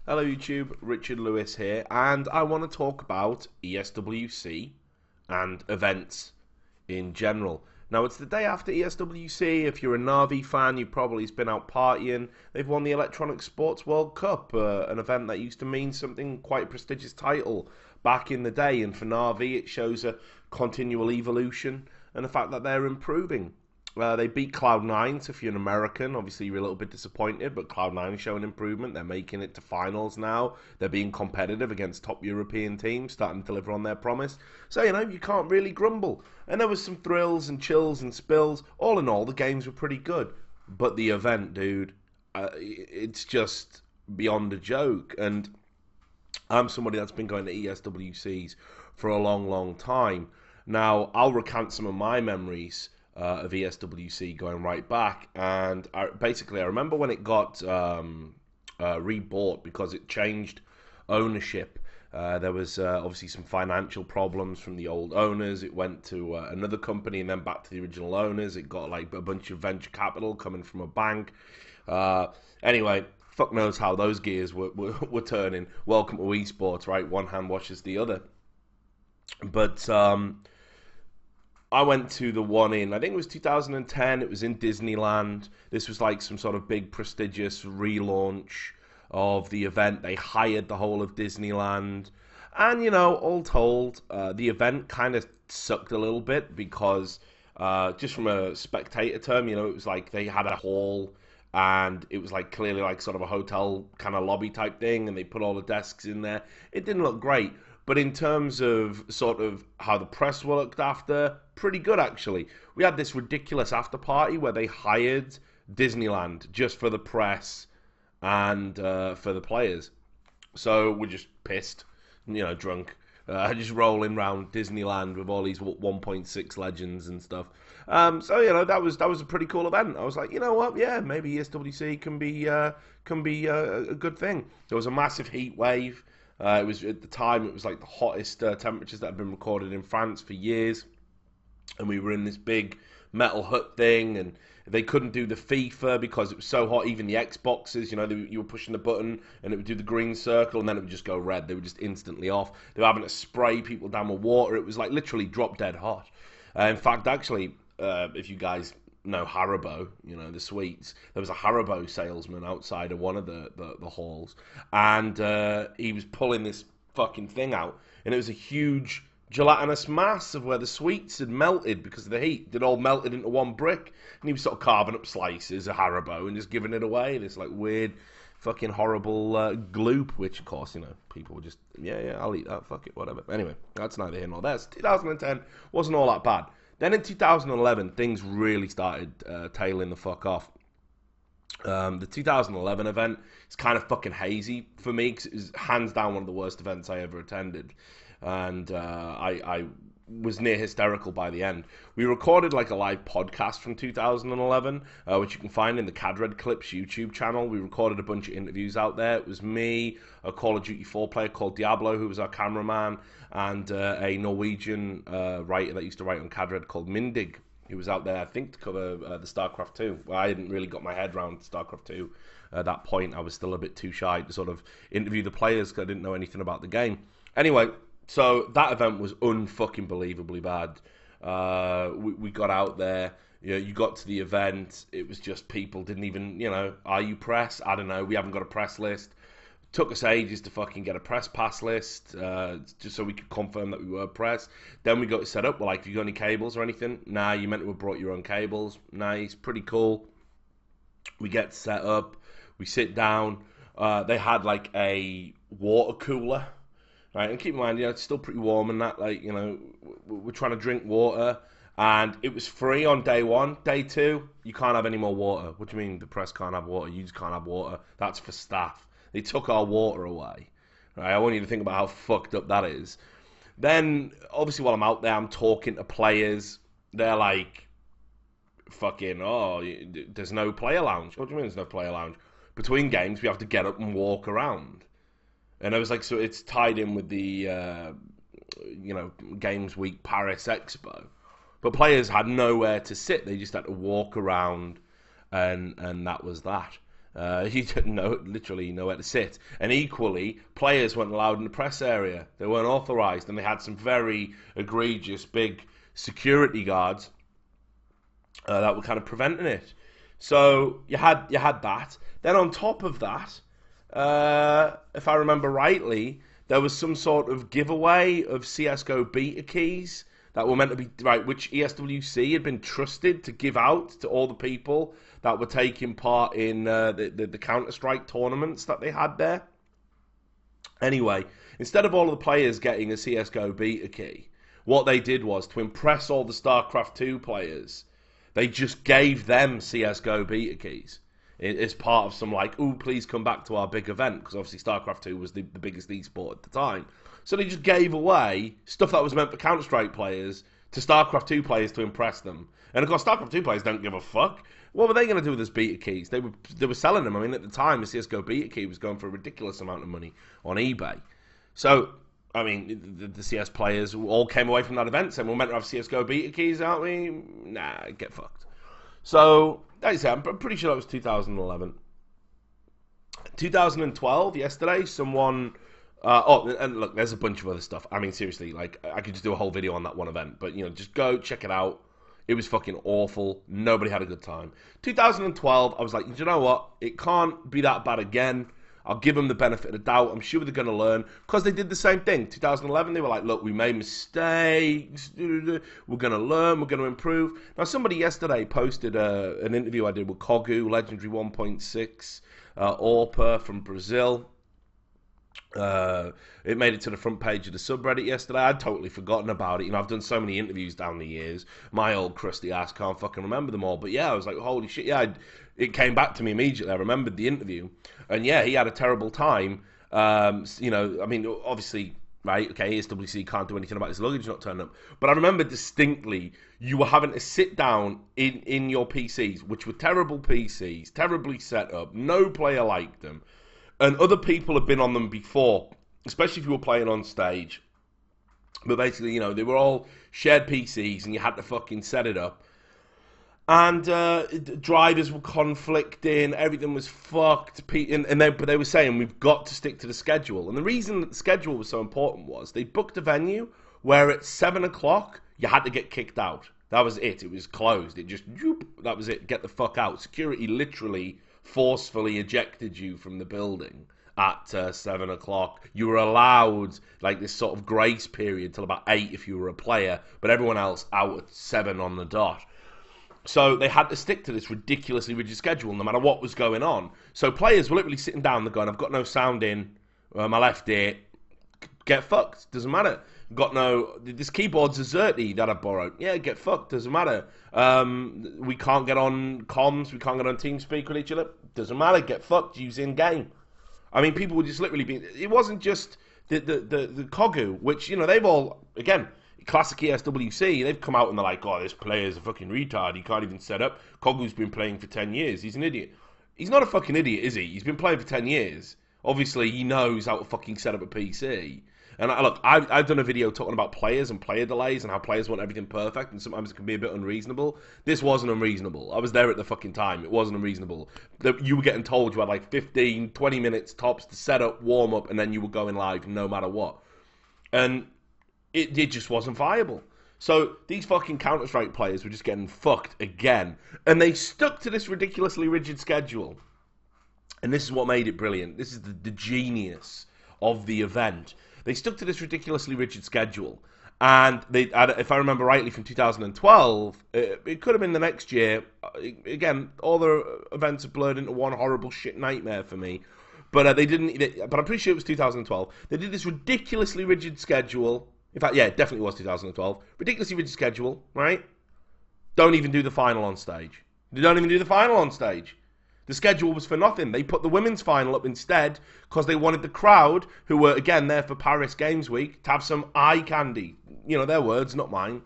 Hello YouTube, Richard Lewis here, and I want to talk about ESWC and events in general. Now, it's the day after ESWC. If you're a Navi fan, you've probably been out partying. They've won the Electronic Sports World Cup, an event that used to mean something quite prestigious title back in the day, and for Navi it shows a continual evolution and the fact that they're improving. They beat Cloud9, so if you're an American, obviously you're a little bit disappointed, but Cloud9 is showing improvement. They're making it to finals now. They're being competitive against top European teams, starting to deliver on their promise. So, you can't really grumble. And there was some thrills and chills and spills. All in all, the games were pretty good. But the event, dude, it's just beyond a joke. And I'm somebody that's been going to ESWCs for a long, long time. Now, I'll recount some of my memories of ESWC going right back, and I remember when it got rebought because it changed ownership. There was obviously some financial problems from the old owners. It went to another company and then back to the original owners. It got like a bunch of venture capital coming from a bank. Anyway, fuck knows how those gears were turning. Welcome to esports, right? One hand washes the other. But I went to the one in, I think it was 2010. It was in Disneyland. This was like some sort of big prestigious relaunch of the event. They hired the whole of Disneyland. And, all told, the event kind of sucked a little bit because, just from a spectator term, it was like they had a hall and it was like clearly like sort of a hotel kind of lobby type thing, and they put all the desks in there. It didn't look great. But in terms of sort of how the press were looked after, pretty good actually. We had this ridiculous after party where they hired Disneyland just for the press and for the players. So we're just pissed, drunk, just rolling around Disneyland with all these 1.6 legends and stuff. So that was a pretty cool event. I was like, you know what, yeah, maybe ESWC can be a good thing. There was a massive heat wave. It was at the time it was like the hottest temperatures that had been recorded in France for years, and we were in this big metal hut thing, and they couldn't do the FIFA because it was so hot. Even the Xboxes, you were pushing the button and it would do the green circle, and then it would just go red. They were just instantly off. They were having to spray people down with water. It was like literally drop dead hot. In fact, actually, if you guys know Haribo, the sweets. There was a Haribo salesman outside of one of the halls, and he was pulling this fucking thing out, and it was a huge gelatinous mass of where the sweets had melted because of the heat. They'd all melted into one brick, and he was sort of carving up slices of Haribo and just giving it away. This like weird, fucking horrible gloop, which of course, people were just, yeah, I'll eat that, fuck it, whatever. Anyway, that's neither here nor there. 2010 wasn't all that bad. Then in 2011, things really started tailing the fuck off. The 2011 event is kind of fucking hazy for me because it was hands down one of the worst events I ever attended. And I was near hysterical by the end. We recorded like a live podcast from 2011, which you can find in the Cadred Clips YouTube channel. We recorded a bunch of interviews out there. It was me, a Call of Duty 4 player called Diablo, who was our cameraman, and a Norwegian writer that used to write on Cadred called Mindig, who was out there, I think, to cover the StarCraft 2. Well, I hadn't really got my head around StarCraft 2 at that point. I was still a bit too shy to sort of interview the players because I didn't know anything about the game. Anyway, so that event was unfucking believably bad. We got out there. You got to the event. It was just people didn't even, are you press? I don't know. We haven't got a press list. Took us ages to fucking get a press pass list, just so we could confirm that we were press. Then we got it set up. We're like, have you got any cables or anything? Nah, you meant to have brought your own cables. Nice, pretty cool. We get set up. We sit down. They had like a water cooler. Right, and keep in mind, it's still pretty warm and that, like, we're trying to drink water, and it was free on day one. Day two, you can't have any more water. What do you mean the press can't have water? You just can't have water. That's for staff. They took our water away. Right, I want you to think about how fucked up that is. Then, obviously, while I'm out there, I'm talking to players. They're like, fucking, there's no player lounge. What do you mean there's no player lounge? Between games, we have to get up and walk around. And I was like, so it's tied in with the, Games Week Paris Expo. But players had nowhere to sit. They just had to walk around, and that was that. You didn't know, literally nowhere to sit. And equally, players weren't allowed in the press area. They weren't authorised, and they had some very egregious, big security guards that were kind of preventing it. So you had that. Then on top of that, if I remember rightly, there was some sort of giveaway of CS:GO beta keys that were meant to be right, which ESWC had been trusted to give out to all the people that were taking part in the Counter-Strike tournaments that they had there. Anyway, instead of all of the players getting a CS:GO beta key, what they did was, to impress all the StarCraft 2 players, they just gave them CS:GO beta keys. It's part of some like, ooh, please come back to our big event, because obviously StarCraft 2 was the biggest esport at the time. So they just gave away stuff that was meant for Counter-Strike players to StarCraft 2 players to impress them. And of course, StarCraft 2 players don't give a fuck. What were they going to do with those beta keys? They were selling them. I mean, at the time, the CS:GO beta key was going for a ridiculous amount of money on eBay. So, I mean, the CS players all came away from that event saying, we're meant to have CS:GO beta keys, aren't we? Nah, get fucked. So, like I say, I'm pretty sure that was 2011. 2012, yesterday, someone... and look, there's a bunch of other stuff. I mean, seriously, like, I could just do a whole video on that one event. But, you know, just go, check it out. It was fucking awful. Nobody had a good time. 2012, I was like, you know what? It can't be that bad again. I'll give them the benefit of the doubt. I'm sure they're going to learn. Because they did the same thing. 2011, they were like, look, we made mistakes. We're going to learn. We're going to improve. Now, somebody yesterday posted an interview I did with Kogu, Legendary 1.6, Orpa from Brazil. It made it to the front page of the subreddit yesterday. I'd totally forgotten about it. You know, I've done so many interviews down the years. My old crusty ass can't fucking remember them all. But yeah, I was like, holy shit, yeah. It came back to me immediately. I remembered the interview. And yeah, he had a terrible time. You know, I mean, obviously, right, okay, ESWC can't do anything about his luggage not turning up. But I remember distinctly, you were having to sit down in your PCs, which were terrible PCs, terribly set up. No player liked them. And other people have been on them before, especially if you were playing on stage. But basically, you know, they were all shared PCs and you had to fucking set it up. And drivers were conflicting, everything was fucked. But they were saying, we've got to stick to the schedule. And the reason that the schedule was so important was they booked a venue where at 7 o'clock, you had to get kicked out. That was it. It was closed. It just, that was it. Get the fuck out. Security literally forcefully ejected you from the building at 7 o'clock. You were allowed like this sort of grace period till about 8 if you were a player, but everyone else out at 7 on the dot. So they had to stick to this ridiculously rigid schedule no matter what was going on. So players were literally sitting down, they're going, I've got no sound in my left ear, get fucked, doesn't matter. Got no, this keyboard's a Xerty that I borrowed. Yeah, get fucked, doesn't matter. We can't get on comms, we can't get on TeamSpeak with each other. Doesn't matter, get fucked, use in-game. I mean, people would just literally be, it wasn't just the Kogu, which, you know, they've all, again, classic ESWC, they've come out and they're like, oh, this player's a fucking retard, he can't even set up. Kogu's been playing for 10 years, he's an idiot. He's not a fucking idiot, is he? He's been playing for 10 years. Obviously, he knows how to fucking set up a PC. And look, I've done a video talking about players and player delays and how players want everything perfect and sometimes it can be a bit unreasonable. This wasn't unreasonable. I was there at the fucking time. It wasn't unreasonable. You were getting told you had like 15, 20 minutes tops to set up, warm up, and then you were going live no matter what. And it just wasn't viable. So these fucking Counter-Strike players were just getting fucked again. And they stuck to this ridiculously rigid schedule. And this is what made it brilliant. This is the genius of the event. They stuck to this ridiculously rigid schedule. And they, if I remember rightly, from 2012, it could have been the next year. Again, all the events have blurred into one horrible shit nightmare for me. But they didn't. But I'm pretty sure it was 2012. They did this ridiculously rigid schedule. In fact, yeah, it definitely was 2012. Ridiculously rigid schedule, right? Don't even do the final on stage. They don't even do the final on stage. The schedule was for nothing. They put the women's final up instead because they wanted the crowd, who were, again, there for Paris Games Week, to have some eye candy. You know, their words, not mine.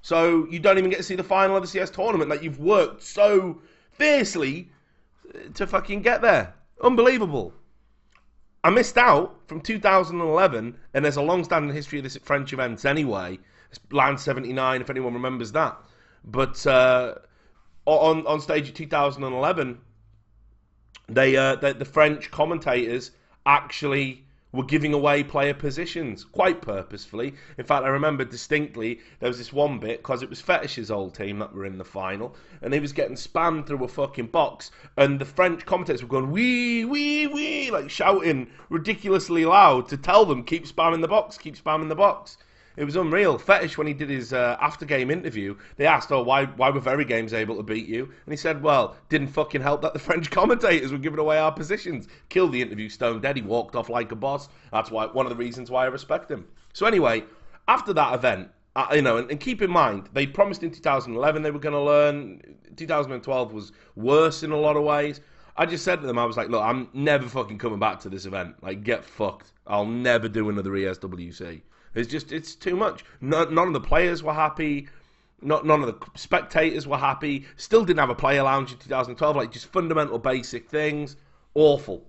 So you don't even get to see the final of the CS tournament that you've worked so fiercely to fucking get there. Unbelievable. I missed out from 2011, and there's a long-standing history of this at French events anyway. It's Land 79, if anyone remembers that. But on stage at 2011... the French commentators actually were giving away player positions quite purposefully. In fact, I remember distinctly there was this one bit because it was Fetish's old team that were in the final, and he was getting spammed through a fucking box, and the French commentators were going wee wee wee, like shouting ridiculously loud to tell them keep spamming the box, keep spamming the box. It was unreal. Fetish, when he did his after-game interview, they asked, why were Very Games able to beat you? And he said, well, didn't fucking help that the French commentators were giving away our positions. Killed the interview stone dead. He walked off like a boss. That's one of the reasons why I respect him. So anyway, after that event, and keep in mind, they promised in 2011 they were going to learn. 2012 was worse in a lot of ways. I just said to them, I was like, look, I'm never fucking coming back to this event. Like, get fucked. I'll never do another ESWC. It's too much. None of the players were happy. None of the spectators were happy. Still didn't have a player lounge in 2012. Like, just fundamental basic things. Awful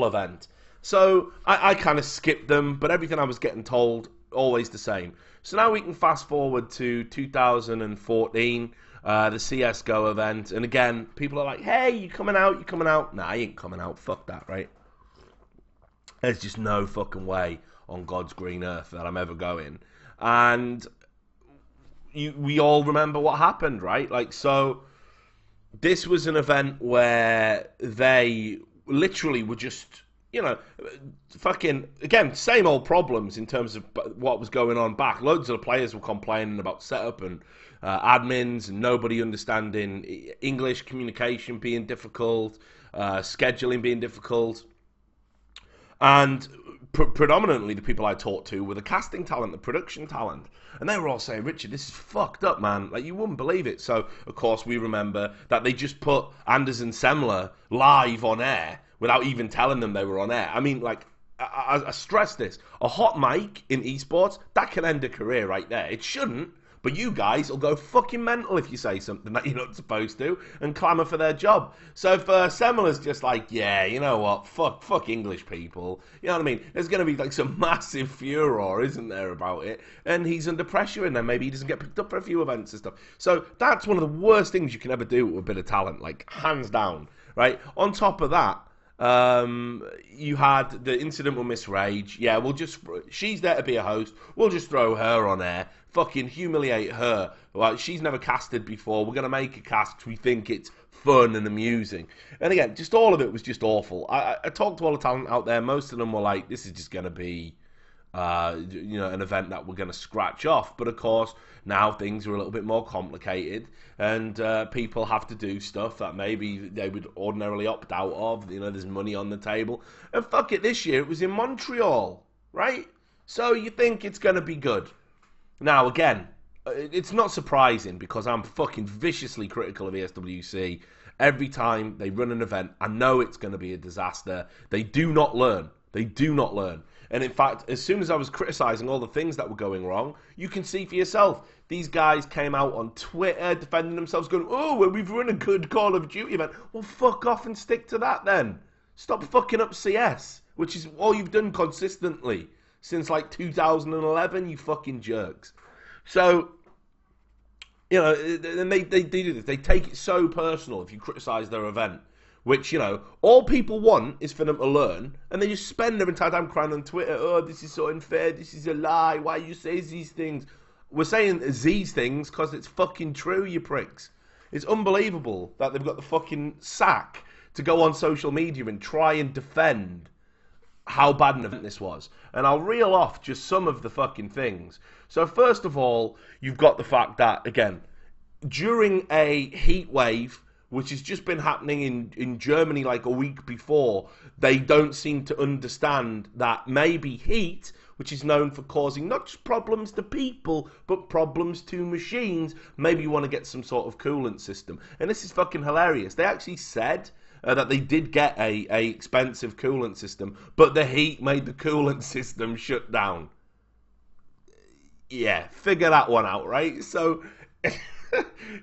event. So I kind of skipped them, but everything I was getting told, always the same. So now we can fast forward to 2014, the CSGO event. And again, people are like, hey, you coming out? You coming out? Nah, I ain't coming out. Fuck that, right? There's just no fucking way on God's green earth that I'm ever going. And we all remember what happened, right? Like, so this was an event where they literally were just, fucking, again, same old problems in terms of what was going on back. Loads of the players were complaining about setup and admins and nobody understanding English, communication being difficult, scheduling being difficult. And predominantly the people I talked to were the casting talent, the production talent. And they were all saying, Richard, this is fucked up, man. Like, you wouldn't believe it. So, of course, we remember that they just put Anders and Semler live on air without even telling them they were on air. I mean, like, I stress this. A hot mic in esports, that can end a career right there. It shouldn't. But you guys will go fucking mental if you say something that you're not supposed to and clamour for their job. So if Semler's just like, yeah, you know what, fuck English people, you know what I mean? There's going to be like some massive furor, isn't there, about it? And he's under pressure, and then maybe he doesn't get picked up for a few events and stuff. So that's one of the worst things you can ever do with a bit of talent, like hands down, right? On top of that, you had the incident with Miss Rage. Yeah, she's there to be a host. We'll just throw her on air. Fucking humiliate her. Like, she's never casted before. We're going to make a cast because we think it's fun and amusing. And again, just all of it was just awful. I talked to all the talent out there. Most of them were like, this is just going to be, an event that we're going to scratch off. But of course, now things are a little bit more complicated, and people have to do stuff that maybe they would ordinarily opt out of. There's money on the table. And fuck it, this year it was in Montreal, right? So you think it's going to be good. Now, again, it's not surprising because I'm fucking viciously critical of ESWC. Every time they run an event, I know it's going to be a disaster. They do not learn. And in fact, as soon as I was criticising all the things that were going wrong, you can see for yourself. These guys came out on Twitter defending themselves, going, oh, well, we've run a good Call of Duty event. Well, fuck off and stick to that then. Stop fucking up CS, which is all you've done consistently since like 2011, you fucking jerks. So, and they do this. They take it so personal if you criticise their event, which, all people want is for them to learn, and they just spend their entire time crying on Twitter, oh, this is so unfair, this is a lie, why you say these things? We're saying these things because it's fucking true, you pricks. It's unbelievable that they've got the fucking sack to go on social media and try and defend how bad an event this was. And I'll reel off just some of the fucking things. So first of all, you've got the fact that, again, during a heat wave, which has just been happening in Germany like a week before, they don't seem to understand that maybe heat, which is known for causing not just problems to people, but problems to machines, maybe you want to get some sort of coolant system. And this is fucking hilarious. They actually said that they did get a expensive coolant system, but the heat made the coolant system shut down. Yeah, figure that one out, right? So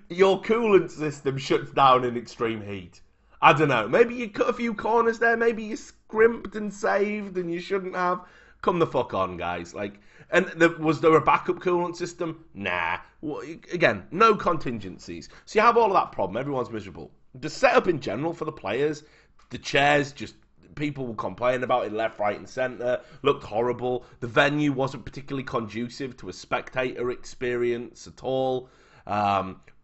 your coolant system shuts down in extreme heat. I don't know. Maybe you cut a few corners there. Maybe you scrimped and saved and you shouldn't have. Come the fuck on, guys. Like, and was there a backup coolant system? Nah. Well, again, no contingencies. So you have all of that problem. Everyone's miserable. The setup in general for the players, The chairs just, people were complaining about it left, right, and centre. Looked horrible. The venue wasn't particularly conducive to a spectator experience at all.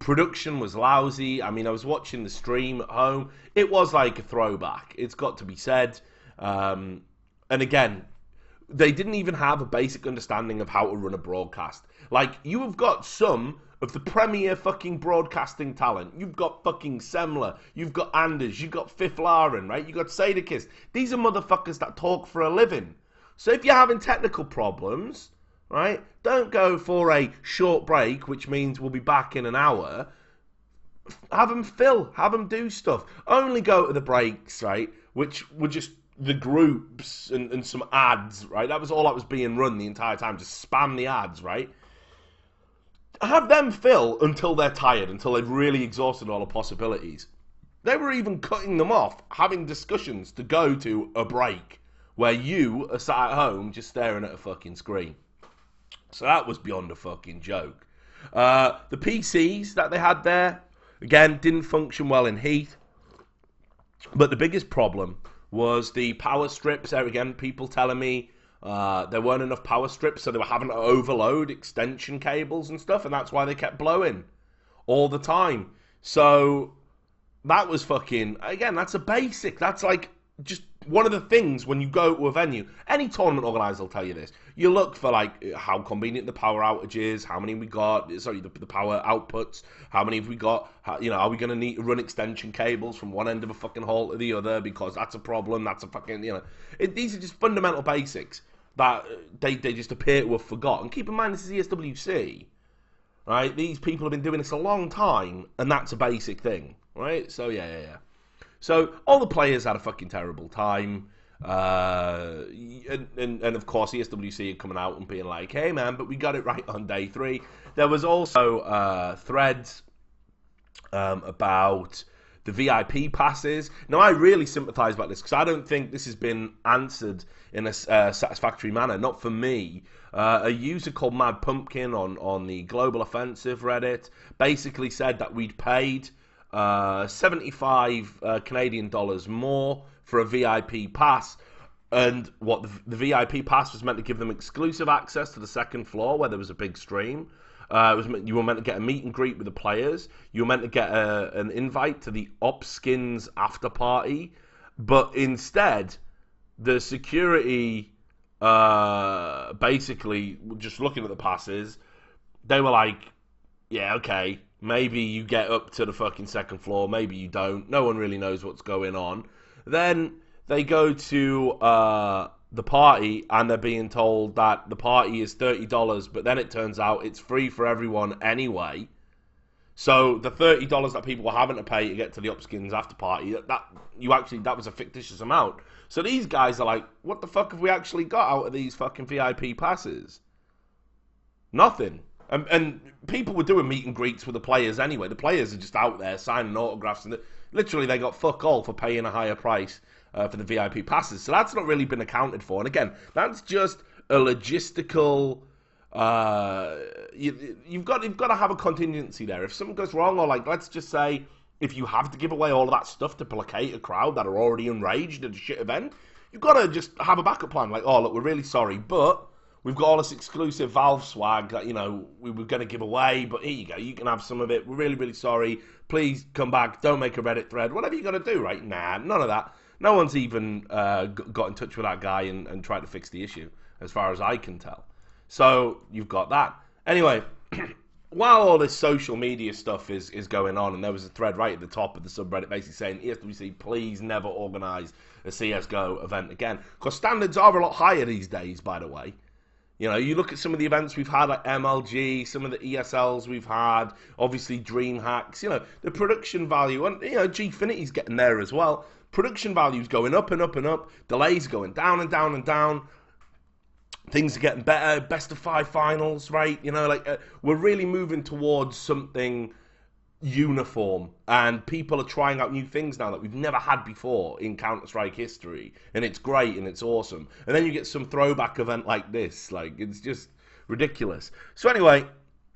Production was lousy. I mean, I was watching the stream at home. It was like a throwback. It's got to be said. And again, they didn't even have a basic understanding of how to run a broadcast. Like, you have got some of the premier fucking broadcasting talent. You've got fucking Semler. You've got Anders. You've got Fifth Laren, right? You've got Sadekist. These are motherfuckers that talk for a living. So if you're having technical problems, right, don't go for a short break, which means we'll be back in an hour. Have them fill. Have them do stuff. Only go to the breaks, right, which were just the groups and some ads, right? That was all that was being run the entire time. Just spam the ads, right? Have them fill until they're tired, until they've really exhausted all the possibilities. They were even cutting them off, having discussions to go to a break where you are sat at home just staring at a fucking screen. So that was beyond a fucking joke. The PCs that they had there, again, didn't function well in heat. But the biggest problem was the power strips. There again, people telling me there weren't enough power strips, so they were having to overload extension cables and stuff, and that's why they kept blowing all the time. So that was fucking, again, that's a basic. That's like just one of the things when you go to a venue. Any tournament organizer will tell you this. You look for like how convenient the power outage is, how many we got, the power outputs, how many have we got, how, are we going to need to run extension cables from one end of a fucking hall to the other because that's a problem, that's a fucking, these are just fundamental basics that they just appear to have forgotten. Keep in mind, this is ESWC, right? These people have been doing this a long time, and that's a basic thing, right? So, yeah. So, all the players had a fucking terrible time, and of course, ESWC are coming out and being like, hey, man, but we got it right on day 3. There was also threads about the VIP passes. Now, I really sympathise about this because I don't think this has been answered in a satisfactory manner. Not for me. A user called Mad Pumpkin on the Global Offensive Reddit basically said that we'd paid 75 Canadian dollars more for a VIP pass. And what the VIP pass was meant to give them exclusive access to the second floor where there was a big stream. You were meant to get a meet and greet with the players. You were meant to get an invite to the Opskins after party. But instead, the security, basically, just looking at the passes, they were like, yeah, okay, maybe you get up to the fucking second floor, maybe you don't. No one really knows what's going on. Then they go to the party and they're being told that the party is $30, but then it turns out it's free for everyone anyway. So the $30 that people were having to pay to get to the Upskins after party, that was a fictitious amount. So these guys are like, what the fuck have we actually got out of these fucking VIP passes? Nothing. And people were doing meet and greets with the players anyway. The players are just out there signing autographs, and literally they got fuck all for paying a higher price for the VIP passes. So that's not really been accounted for. And again, that's just a logistical. You've got to have a contingency there. If something goes wrong, or like let's just say if you have to give away all of that stuff to placate a crowd that are already enraged at a shit event, you've got to just have a backup plan. Like, oh look, we're really sorry, but we've got all this exclusive Valve swag that we were going to give away, but here you go, you can have some of it. We're really, really sorry. Please come back. Don't make a Reddit thread. Whatever you got to do, right? Nah, none of that. No one's even got in touch with that guy and tried to fix the issue, as far as I can tell. So you've got that. Anyway, while all this social media stuff is going on, and there was a thread right at the top of the subreddit basically saying, ESWC, please never organise a CSGO event again. Because standards are a lot higher these days, by the way. You look at some of the events we've had at MLG, some of the ESLs we've had, obviously DreamHacks, the production value, and, Gfinity's getting there as well. Production value's going up and up and up, delays going down and down and down. Things are getting better, best of 5 finals, right? We're really moving towards something uniform, and people are trying out new things now that we've never had before in Counter-Strike history, and it's great and it's awesome. And then you get some throwback event like this, like it's just ridiculous. So anyway,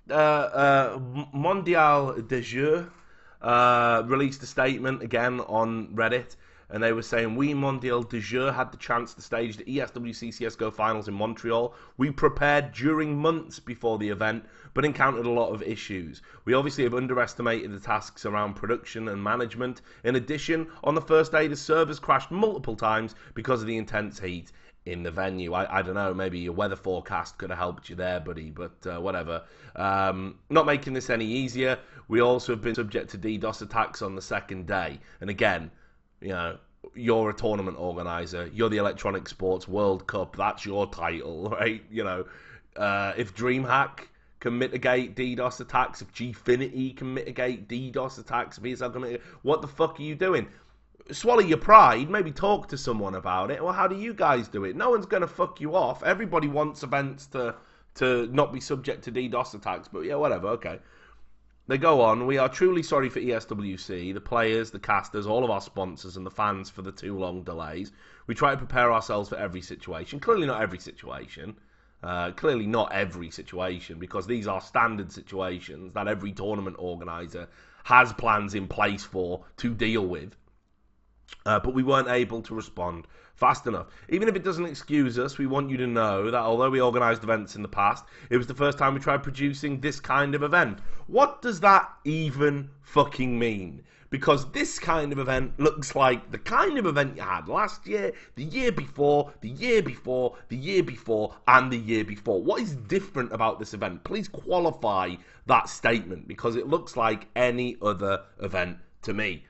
Mondial de Jeux released a statement again on Reddit, and they were saying, we Mondial de Jeu had the chance to stage the ESWC CSGO finals in Montreal. We prepared during months before the event, but encountered a lot of issues. We obviously have underestimated the tasks around production and management. In addition, on the first day, the servers crashed multiple times because of the intense heat in the venue. I don't know, maybe your weather forecast could have helped you there, buddy, but whatever. Not making this any easier, we also have been subject to DDoS attacks on the second day. And again, you know, you're a tournament organizer, you're the Electronic Sports World Cup, that's your title, right? You know, if DreamHack can mitigate DDoS attacks, if Gfinity can mitigate DDoS attacks, if ESL can mitigate, what the fuck are you doing? Swallow your pride, maybe talk to someone about it. Well, how do you guys do it? No one's going to fuck you off. Everybody wants events to not be subject to DDoS attacks, but yeah, whatever, okay. They go on, we are truly sorry for ESWC, the players, the casters, all of our sponsors and the fans for the too long delays. We try to prepare ourselves for every situation. Clearly not every situation. Because these are standard situations that every tournament organizer has plans in place for to deal with. But we weren't able to respond fast enough. Even if it doesn't excuse us, we want you to know that although we organised events in the past, it was the first time we tried producing this kind of event. What does that even fucking mean? Because this kind of event looks like the kind of event you had last year, the year before, the year before, the year before, and the year before. What is different about this event? Please qualify that statement, because it looks like any other event to me.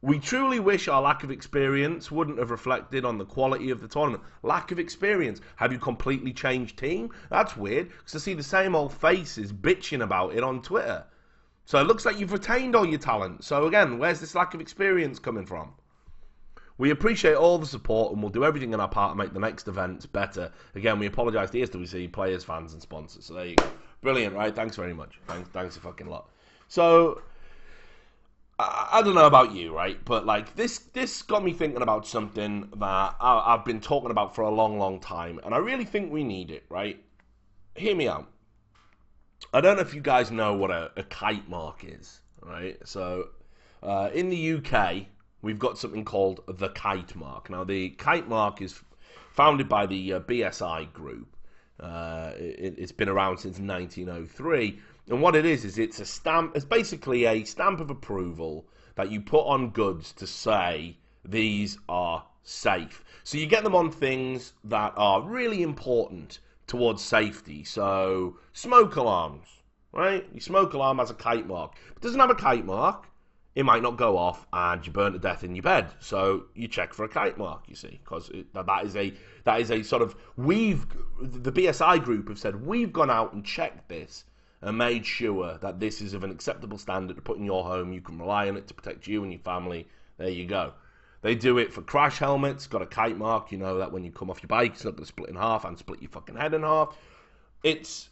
We truly wish our lack of experience wouldn't have reflected on the quality of the tournament. Lack of experience. Have you completely changed team? That's weird, because I see the same old faces bitching about it on Twitter. So it looks like you've retained all your talent. So again, where's this lack of experience coming from? We appreciate all the support and we'll do everything in our part to make the next events better. Again, we apologise to ESWC, players, fans and sponsors. So there you go. Brilliant, right? Thanks very much. Thanks a fucking lot. So I don't know about you, right? But like this got me thinking about something that I've been talking about for a long, long time. And I really think we need it, right? Hear me out. I don't know if you guys know what a kite mark is, right? So in the UK, we've got something called the kite mark. Now, the kite mark is founded by the BSI group. It's been around since 1903. And what it is it's a stamp. It's basically a stamp of approval that you put on goods to say these are safe. So you get them on things that are really important towards safety. So smoke alarms, right? Your smoke alarm has a kite mark. If it doesn't have a kite mark, it might not go off and you burn to death in your bed. So you check for a kite mark, you see, because that is a sort of, the BSI group have said, we've gone out and checked this and made sure that this is of an acceptable standard to put in your home. You can rely on it to protect you and your family. There you go. They do it for crash helmets, got a kite mark, you know that when you come off your bike, it's not going to split in half and split your fucking head in half. That's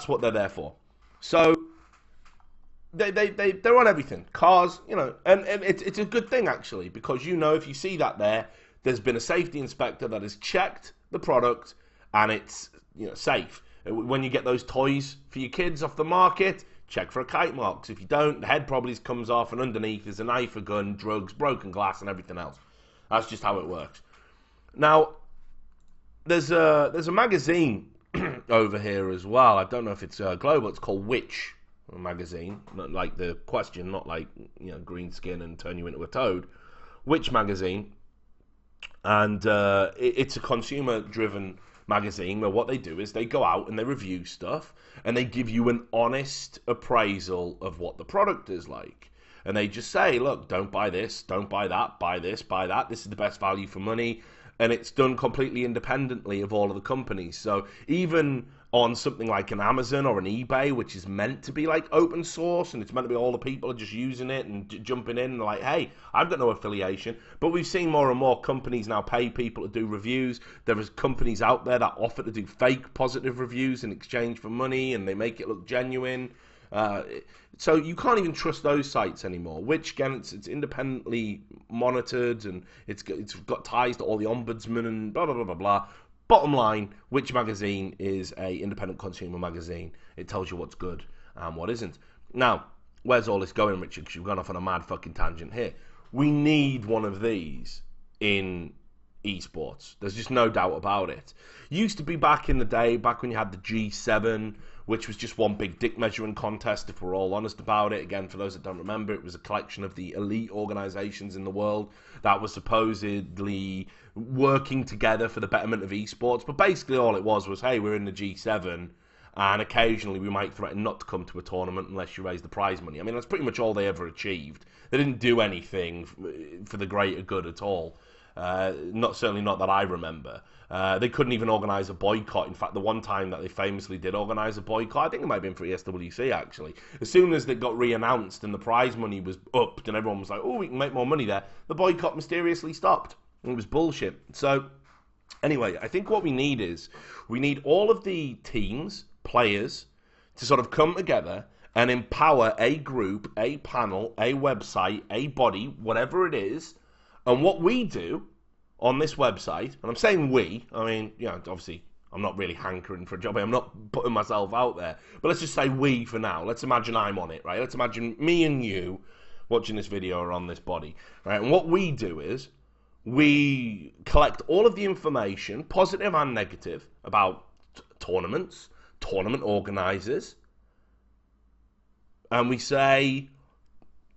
what they're there for. So they're on everything. Cars, you know, and it's a good thing actually, because you know if you see that there's been a safety inspector that has checked the product and it's, you know, safe. When you get those toys for your kids off the market, check for a kite mark. 'Cause if you don't, the head probably comes off and underneath is a knife, a gun, drugs, broken glass and everything else. That's just how it works. Now, there's a magazine over here as well. I don't know if it's global. It's called Which magazine. Not like the question, not like, you know, green skin and turn you into a toad. Which magazine. And it's a consumer-driven magazine where what they do is they go out and they review stuff and they give you an honest appraisal of what the product is like. And they just say, look, don't buy this, don't buy that, buy this, buy that. This is the best value for money. And it's done completely independently of all of the companies. So even on something like an Amazon or an eBay, which is meant to be like open source and it's meant to be all the people are just using it and jumping in and like, hey, I've got no affiliation. But we've seen more and more companies now pay people to do reviews. There is companies out there that offer to do fake positive reviews in exchange for money and they make it look genuine. So you can't even trust those sites anymore, which again, it's independently monitored and it's got ties to all the ombudsman and blah, blah, blah, blah, blah. Bottom line, Which magazine is a independent consumer magazine. It tells you what's good and what isn't. Now, where's all this going, Richard? Because you've gone off on a mad fucking tangent here. We need one of these in esports. There's just no doubt about it. Used to be back in the day, back when you had the G7, which was just one big dick measuring contest, if we're all honest about it. Again, for those that don't remember, it was a collection of the elite organizations in the world that were supposedly working together for the betterment of esports. But basically all it was, hey, we're in the G7, and occasionally we might threaten not to come to a tournament unless you raise the prize money. I mean, that's pretty much all they ever achieved. They didn't do anything for the greater good at all. Certainly not that I remember. They couldn't even organise a boycott. In fact, the one time that they famously did organise a boycott, I think it might have been for ESWC actually. As soon as it got re-announced and the prize money was upped and everyone was like, oh, we can make more money there, the boycott mysteriously stopped. It was bullshit. So, anyway, I think what we need is, we need all of the teams, players, to sort of come together and empower a group, a panel, a website, a body, whatever it is. And what we do on this website, and I'm saying we, I mean, you know, obviously I'm not really hankering for a job, I'm not putting myself out there, but let's just say we for now. Let's imagine I'm on it, right? Let's imagine me and you watching this video are on this body, right? And what we do is, we collect all of the information, positive and negative, about tournaments, tournament organisers, and we say,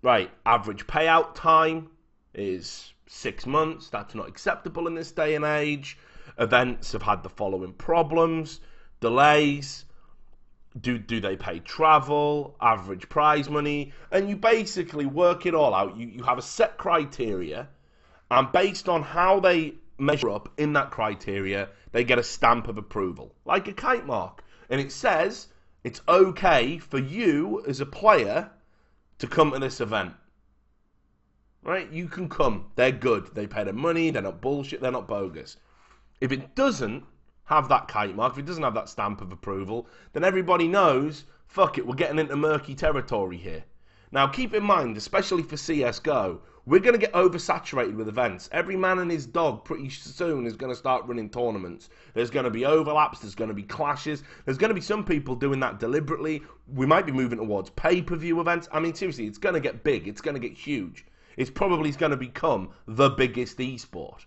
right, average payout time is 6 months. That's not acceptable in this day and age. Events have had the following problems: delays, do they pay travel, average prize money, and you basically work it all out. You have a set criteria, and based on how they measure up in that criteria, they get a stamp of approval, like a kite mark, and it says it's okay for you as a player to come to this event. Right? You can come. They're good. They pay their money. They're not bullshit. They're not bogus. If it doesn't have that kite mark, if it doesn't have that stamp of approval, then everybody knows, fuck it, we're getting into murky territory here. Now, keep in mind, especially for CSGO, we're going to get oversaturated with events. Every man and his dog pretty soon is going to start running tournaments. There's going to be overlaps. There's going to be clashes. There's going to be some people doing that deliberately. We might be moving towards pay-per-view events. I mean, seriously, it's going to get big. It's going to get huge. It's probably going to become the biggest esport.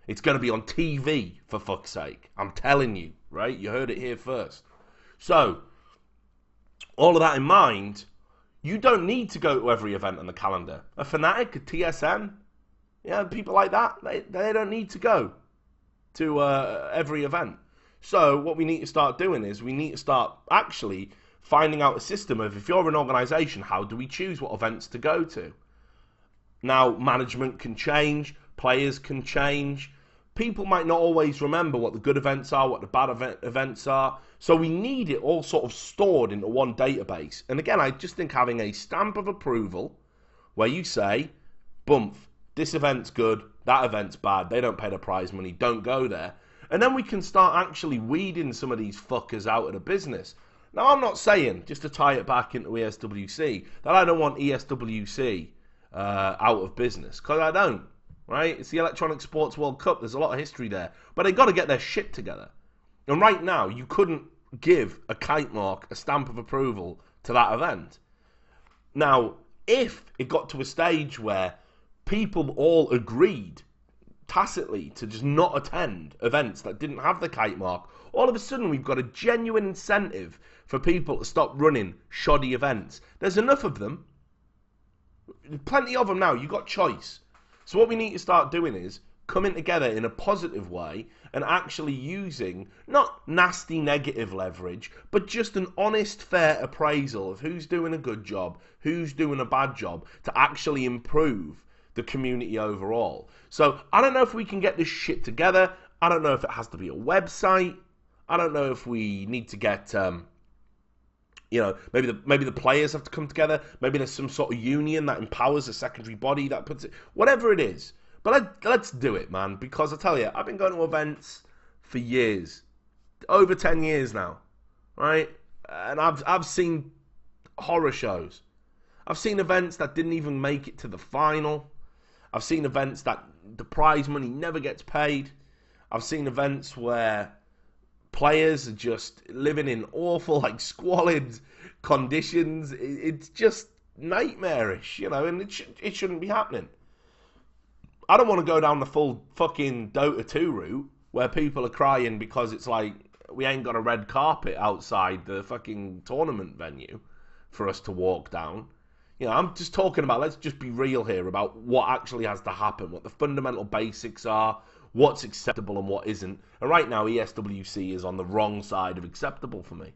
It's going to be on TV, for fuck's sake. I'm telling you, right? You heard it here first. So, all of that in mind, you don't need to go to every event on the calendar. A Fnatic, a TSM, yeah, people like that, they don't need to go to every event. So, what we need to start doing is, we need to start actually finding out a system of, if you're an organisation, how do we choose what events to go to? Now, management can change, players can change. People might not always remember what the good events are, what the bad events are. So we need it all sort of stored into one database. And again, I just think having a stamp of approval where you say, bump, this event's good, that event's bad, they don't pay the prize money, don't go there. And then we can start actually weeding some of these fuckers out of the business. Now, I'm not saying, just to tie it back into ESWC, that I don't want ESWC out of business, because I don't, right? It's the Electronic Sports World Cup. There's a lot of history there, but they got to get their shit together. And right now, you couldn't give a kite mark, a stamp of approval to that event. Now, if it got to a stage where people all agreed tacitly to just not attend events that didn't have the kite mark, all of a sudden we've got a genuine incentive for people to stop running shoddy events. There's enough of them. Plenty of them now. You've got choice. So what we need to start doing is coming together in a positive way and actually using not nasty negative leverage, but just an honest, fair appraisal of who's doing a good job, who's doing a bad job, to actually improve the community overall. So I don't know if we can get this shit together. I don't know if it has to be a website. I don't know if we need to get maybe the players have to come together. Maybe there's some sort of union that empowers a secondary body that puts it, whatever it is. But let's do it, man. Because I tell you, I've been going to events for years, over 10 years now, right? And I've seen horror shows. I've seen events that didn't even make it to the final. I've seen events that the prize money never gets paid. I've seen events where players are just living in awful, like, squalid conditions. It's just nightmarish, and it shouldn't be happening. I don't want to go down the full fucking Dota 2 route where people are crying because it's like we ain't got a red carpet outside the fucking tournament venue for us to walk down. You know, I'm just talking about, let's just be real here about what actually has to happen, what the fundamental basics are, what's acceptable and what isn't. And right now, ESWC is on the wrong side of acceptable for me.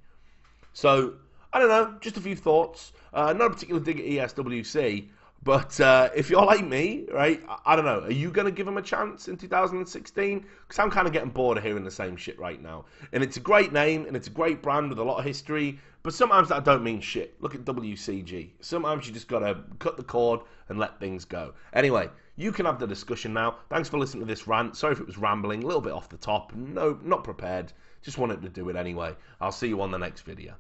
So, I don't know, just a few thoughts. Not a particular dig at ESWC, but if you're like me, right, I don't know, are you going to give them a chance in 2016? Because I'm kind of getting bored of hearing the same shit right now. And it's a great name, and it's a great brand with a lot of history, but sometimes that don't mean shit. Look at WCG. Sometimes you just got to cut the cord and let things go. Anyway, you can have the discussion now. Thanks for listening to this rant. Sorry if it was rambling, a little bit off the top. No, not prepared. Just wanted to do it anyway. I'll see you on the next video.